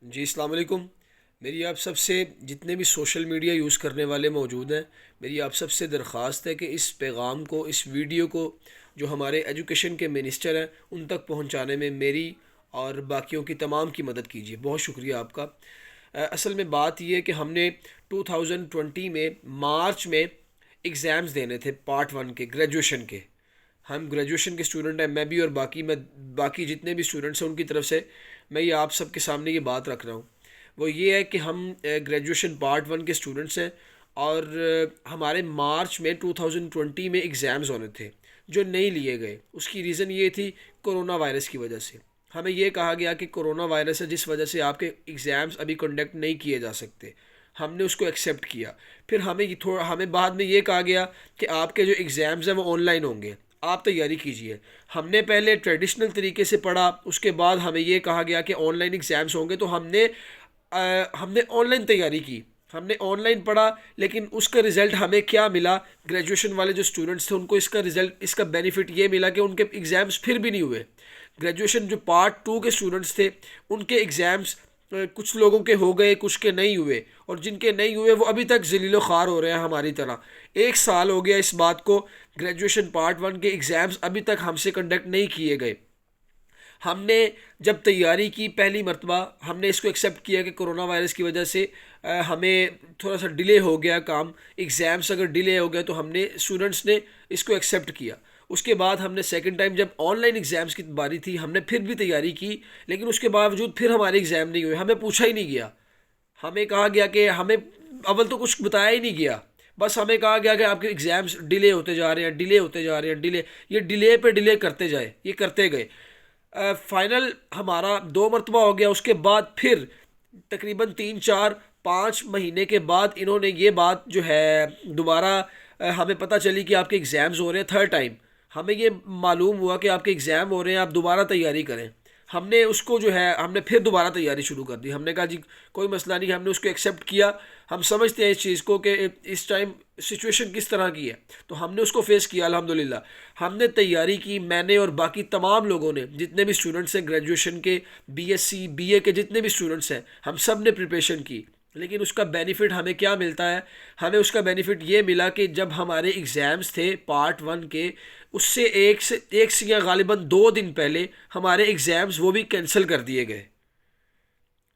जी, अस्सलाम वालेकुम। मेरी आप सबसे जितने भी सोशल मीडिया यूज़ करने वाले मौजूद हैं, मेरी आप सबसे दरख्वास्त है कि इस पैगाम को, इस वीडियो को जो हमारे एजुकेशन के मिनिस्टर हैं उन तक पहुंचाने में मेरी और बाकियों की तमाम की मदद कीजिए। बहुत शुक्रिया आपका। असल में बात यह है कि हमने 2020 में मार्च में एग्ज़ाम्स देने थे पार्ट वन के, ग्रेजुएशन के। हम ग्रेजुएशन के स्टूडेंट हैं, मैं भी और बाकी जितने भी स्टूडेंट्स हैं उनकी तरफ से मैं ये आप सबके सामने ये बात रख रहा हूँ। वो ये है कि हम ग्रेजुएशन पार्ट वन के स्टूडेंट्स हैं और हमारे मार्च में 2020 में एग्ज़ाम्स होने थे जो नहीं लिए गए। उसकी रीज़न ये थी कोरोना वायरस की वजह से। हमें ये कहा गया कि कोरोना वायरस है जिस वजह से आपके एग्ज़ाम्स अभी कंडक्ट नहीं किए जा सकते। हमने उसको एक्सेप्ट किया। फिर हमें बाद में ये कहा गया कि आपके जो एग्ज़ाम्स हैं वो ऑनलाइन होंगे, आप तैयारी कीजिए। हमने पहले ट्रेडिशनल तरीके से पढ़ा, उसके बाद हमें ये कहा गया कि ऑनलाइन एग्ज़ाम्स होंगे, तो हमने ऑनलाइन तैयारी की, हमने ऑनलाइन पढ़ा। लेकिन उसका रिज़ल्ट हमें क्या मिला, ग्रेजुएशन वाले जो स्टूडेंट्स थे उनको इसका रिज़ल्ट, इसका बेनिफिट ये मिला कि उनके एग्ज़ाम्स फिर भी नहीं हुए। ग्रेजुएशन जो पार्ट टू के स्टूडेंट्स थे उनके एग्ज़ाम्स कुछ लोगों के हो गए, कुछ के नहीं हुए, और जिनके नहीं हुए वो अभी तक ज़लीलो ख़ार हो रहे हैं हमारी तरह। 1 साल हो गया इस बात को, ग्रेजुएशन पार्ट वन के एग्ज़ाम्स अभी तक हमसे कंडक्ट नहीं किए गए। हमने जब तैयारी की पहली मर्तबा, हमने इसको एक्सेप्ट किया कि कोरोना वायरस की वजह से हमें थोड़ा सा डिले हो गया काम, एग्ज़ाम्स अगर डिले हो गया तो हमने स्टूडेंट्स ने इसको एक्सेप्ट किया। उसके बाद हमने सेकंड टाइम जब ऑनलाइन एग्ज़ाम्स की बारी थी, हमने फिर भी तैयारी की, लेकिन उसके बावजूद फिर हमारे एग्ज़ाम नहीं हुए। हमें पूछा ही नहीं गया, हमें कहा गया कि हमें अव्वल तो कुछ बताया ही नहीं गया, बस हमें कहा गया कि आपके एग्ज़ाम्स डिले होते जा रहे हैं, डिले होते जा रहे हैं, डिले, ये डिले पे डिले करते जाए, ये करते गए। फाइनल हमारा 2 मरतबा हो गया। उसके बाद फिर तकरीबन 3 4 5 महीने के बाद इन्होंने ये बात जो है दोबारा हमें पता चली कि आपके एग्ज़ाम्स हो रहे हैं। थर्ड टाइम हमें ये मालूम हुआ कि आपके एग्ज़ाम हो रहे हैं, आप दोबारा तैयारी करें। हमने उसको जो है, हमने फिर दोबारा तैयारी शुरू कर दी। हमने कहा जी कोई मसला नहीं, हमने उसको एक्सेप्ट किया। हम समझते हैं इस चीज़ को कि इस टाइम सिचुएशन किस तरह की है, तो हमने उसको फेस किया अल्हम्दुलिल्लाह। हमने तैयारी की, मैंने और बाकी तमाम लोगों ने, जितने भी स्टूडेंट्स हैं ग्रेजुएशन के, बीएससी बीए के जितने भी स्टूडेंट्स हैं, हम सब ने प्रिपरेशन की। लेकिन उसका बेनिफिट हमें क्या मिलता है? हमें उसका बेनिफिट ये मिला कि जब हमारे एग्ज़ाम्स थे पार्ट वन के, उससे एक से या गालिबन 2 दिन पहले हमारे एग्ज़ाम्स वो भी कैंसिल कर दिए गए।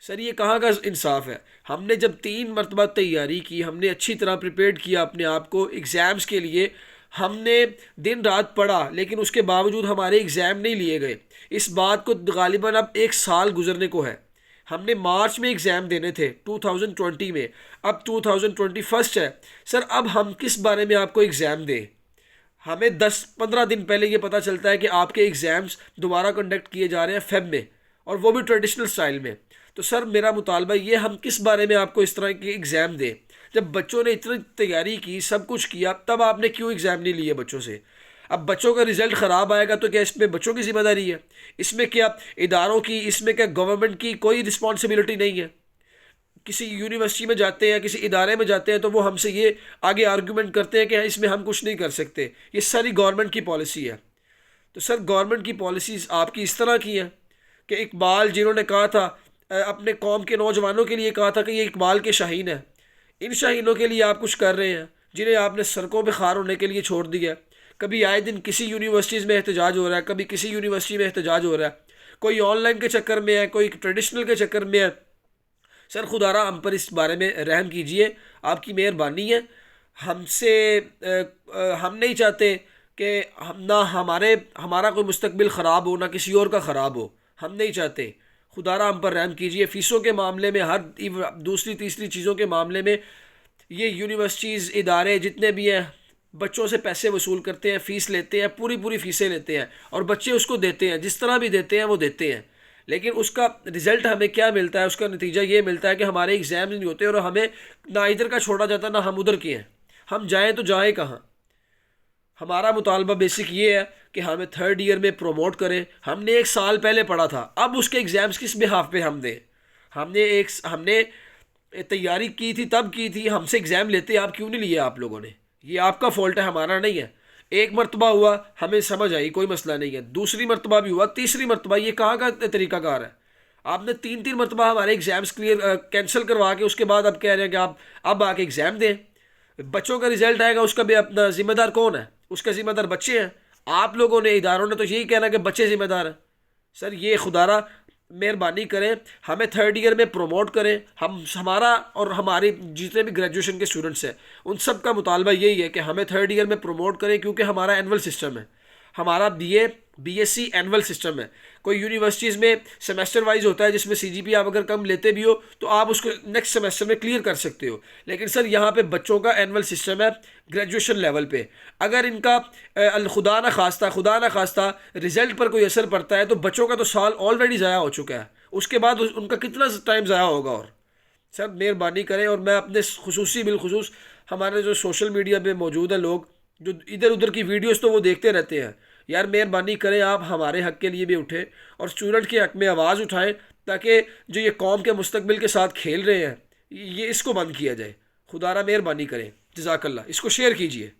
सर ये कहाँ का इंसाफ है? हमने जब 3 मरतबा तैयारी की, हमने अच्छी तरह प्रिपेयर किया अपने आप को एग्ज़ाम्स के लिए, हमने दिन रात पढ़ा, लेकिन उसके बावजूद हमारे एग्ज़ाम नहीं लिए गए। इस बात को गालिबन अब 1 साल गुजरने को है। हमने मार्च में एग्ज़ाम देने थे 2020 में, अब 2021 है। सर अब हम किस बारे में आपको एग्ज़ाम दें? हमें 10 15 दिन पहले ये पता चलता है कि आपके एग्ज़ाम्स दोबारा कंडक्ट किए जा रहे हैं फेब में, और वो भी ट्रेडिशनल स्टाइल में। तो सर मेरा मुतालबा ये, हम किस बारे में आपको इस तरह के एग्ज़ाम दें? जब बच्चों ने इतनी तैयारी की, सब कुछ किया, तब आपने क्यों एग्ज़ाम नहीं लिए बच्चों से? अब बच्चों का रिज़ल्ट ख़राब आएगा तो क्या इसमें बच्चों की ज़िम्मेदारी है? इसमें क्या इदारों की, इसमें क्या गवर्नमेंट की कोई रिस्पॉन्सिबिलिटी नहीं है? किसी यूनिवर्सिटी में जाते हैं, किसी इदारे में जाते हैं, तो वो हमसे ये आगे आर्गूमेंट करते हैं कि इसमें हम कुछ नहीं कर सकते, ये सारी गवर्नमेंट की पॉलिसी है। तो सर गवर्नमेंट की पॉलिसीज़ आपकी इस तरह की हैं कि इकबाल जिन्होंने कहा था, अपने कौम के नौजवानों के लिए कहा था कि ये इकबाल के शाहीन है, इन शाहीनों के लिए आप कुछ कर रहे हैं जिन्हें आपने सड़कों पे खार होने के लिए छोड़ दिया। कभी आए दिन किसी यूनिवर्सिटीज़ में एहतजाज हो रहा है, कभी किसी यूनिवर्सिटी में एहतजाज हो रहा है, कोई ऑनलाइन के चक्कर में है, कोई ट्रेडिशनल के चक्कर में है। सर खुदारा हम पर इस बारे में रहम कीजिए, आपकी मेहरबानी है। हमसे हम नहीं चाहते कि हम ना हमारा कोई मुस्तकबिल ख़राब हो, ना किसी और का ख़राब हो, हम नहीं चाहते। खुदारा हम पर रहम कीजिए। फ़ीसों के मामले में, हर दूसरी तीसरी चीज़ों के मामले में, ये यूनिवर्सिटीज़ इदारे जितने भी हैं बच्चों से पैसे वसूल करते हैं, फ़ीस लेते हैं, पूरी पूरी फ़ीसें लेते हैं, और बच्चे उसको देते हैं, जिस तरह भी देते हैं वो देते हैं। लेकिन उसका रिज़ल्ट हमें क्या मिलता है? उसका नतीजा ये मिलता है कि हमारे एग्ज़ाम नहीं होते, और हमें ना इधर का छोड़ा जाता, ना हम उधर के हैं। हम जाएँ तो जाएँ कहाँ? हमारा मुतालबा बेसिक ये है कि हमें थर्ड ईयर में प्रमोट करें। हमने 1 साल पहले पढ़ा था, अब उसके एग्ज़ाम्स किस बिहाफ पे हम दें? हमने तैयारी की थी, तब की थी, हमसे एग्ज़ाम लेते आप क्यों नहीं लिए आप लोगों ने? ये आपका फ़ॉल्ट है, हमारा नहीं है। 1 मरतबा हुआ, हमें समझ आई, कोई मसला नहीं है। दूसरी मरतबा भी हुआ, तीसरी मरतबा, ये कहाँ का तरीक़ाकार है? आपने 3-3 मरतबा हमारे एग्ज़ाम्स क्लियर कैंसिल करवा के उसके बाद अब कह रहे हैं कि आप अब आके एग्ज़ाम दें। बच्चों का रिजल्ट आएगा, उसका भी अपना ज़िम्मेदार कौन है? उसका ज़िम्मेदार बच्चे हैं। आप लोगों ने, इदारों ने तो यही कहना कि बच्चे ज़िम्मेदार हैं। सर ये खुदारा मेहरबानी करें, हमें थर्ड ईयर में प्रमोट करें। हम, हमारा और हमारे जितने भी ग्रेजुएशन के स्टूडेंट्स हैं उन सब का मुतालबा यही है कि हमें थर्ड ईयर में प्रमोट करें, क्योंकि हमारा एनुअल सिस्टम है, हमारा बीएससी एनुअल सिस्टम है। कोई यूनिवर्सिटीज़ में सेमेस्टर वाइज होता है जिसमें सीजीपी आप अगर कम लेते भी हो तो आप उसको नेक्स्ट सेमेस्टर में क्लियर कर सकते हो, लेकिन सर यहाँ पे बच्चों का एनुअल सिस्टम है ग्रेजुएशन लेवल पे। अगर इनका खुदा ना खास्ता रिजल्ट पर कोई असर पड़ता है तो बच्चों का तो साल ऑलरेडी ज़ाया हो चुका है, उसके बाद उनका कितना टाइम ज़ाया होगा। और सर मेहरबानी करें, और मैं अपने खुसूसी बिलखुसूस हमारे जो सोशल मीडिया पे मौजूद हैं लोग जो इधर उधर की वीडियोस तो वो देखते रहते हैं, यार मेहरबानी करें आप हमारे हक़ के लिए भी उठें और स्टूडेंट के हक़ में आवाज़ उठाएं, ताकि जो ये कौम के मुस्तकबिल के साथ खेल रहे हैं ये इसको बंद किया जाए। खुदारा मेहरबानी करें, जज़ाकल्लाह। इसको शेयर कीजिए।